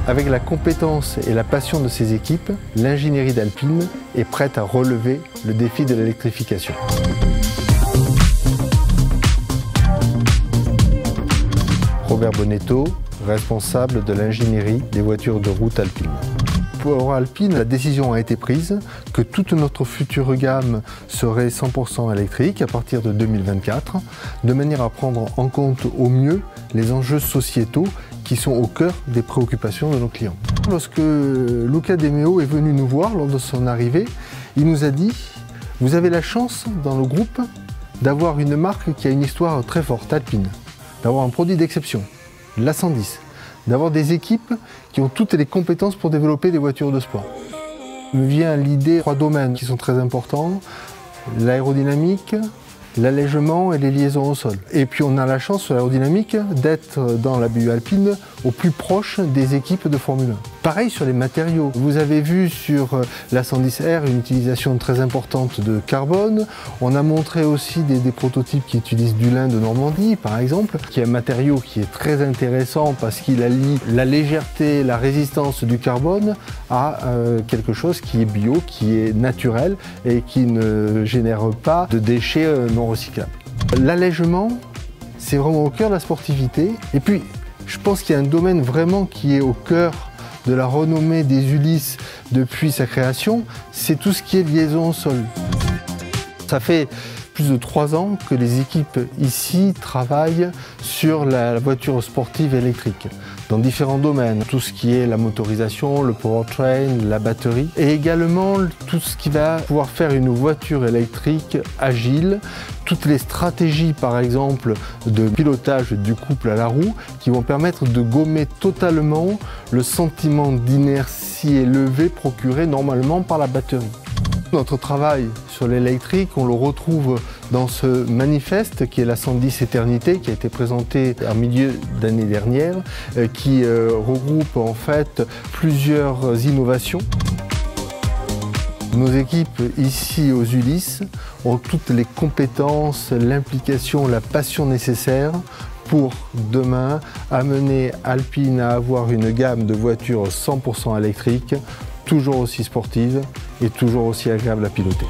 Avec la compétence et la passion de ses équipes, l'ingénierie d'Alpine est prête à relever le défi de l'électrification. Robert Bonetto, responsable de l'ingénierie des voitures de route Alpine. Pour Alpine, la décision a été prise que toute notre future gamme serait 100% électrique à partir de 2024, de manière à prendre en compte au mieux les enjeux sociétaux qui sont au cœur des préoccupations de nos clients. Lorsque Luca De Meo est venu nous voir lors de son arrivée, il nous a dit « Vous avez la chance dans le groupe d'avoir une marque qui a une histoire très forte, Alpine, d'avoir un produit d'exception, l'A110, d'avoir des équipes qui ont toutes les compétences pour développer des voitures de sport. » Me vient l'idée 3 domaines qui sont très importants, l'aérodynamique, l'allègement et les liaisons au sol. Et puis on a la chance sur l'aérodynamique d'être dans la BU Alpine au plus proche des équipes de Formule 1. Pareil sur les matériaux. Vous avez vu sur l'A110R une utilisation très importante de carbone. On a montré aussi des prototypes qui utilisent du lin de Normandie par exemple, qui est un matériau qui est très intéressant parce qu'il allie la légèreté, la résistance du carbone à quelque chose qui est bio, qui est naturel et qui ne génère pas de déchets non recyclables. L'allègement, c'est vraiment au cœur de la sportivité. Et puis, je pense qu'il y a un domaine vraiment qui est au cœur de la renommée des Ulysse depuis sa création, c'est tout ce qui est liaison au sol. Ça fait plus de 3 ans que les équipes ici travaillent sur la voiture sportive électrique dans différents domaines, tout ce qui est la motorisation, le powertrain, la batterie et également tout ce qui va pouvoir faire une voiture électrique agile, toutes les stratégies par exemple de pilotage du couple à la roue qui vont permettre de gommer totalement le sentiment d'inertie élevée procuré normalement par la batterie. Notre travail sur l'électrique, on le retrouve dans ce manifeste qui est l'A110 Éternité, qui a été présenté en milieu d'année dernière, qui regroupe en fait plusieurs innovations. Nos équipes ici aux Ulysse ont toutes les compétences, l'implication, la passion nécessaires pour demain amener Alpine à avoir une gamme de voitures 100% électriques, toujours aussi sportive et toujours aussi agréable à piloter.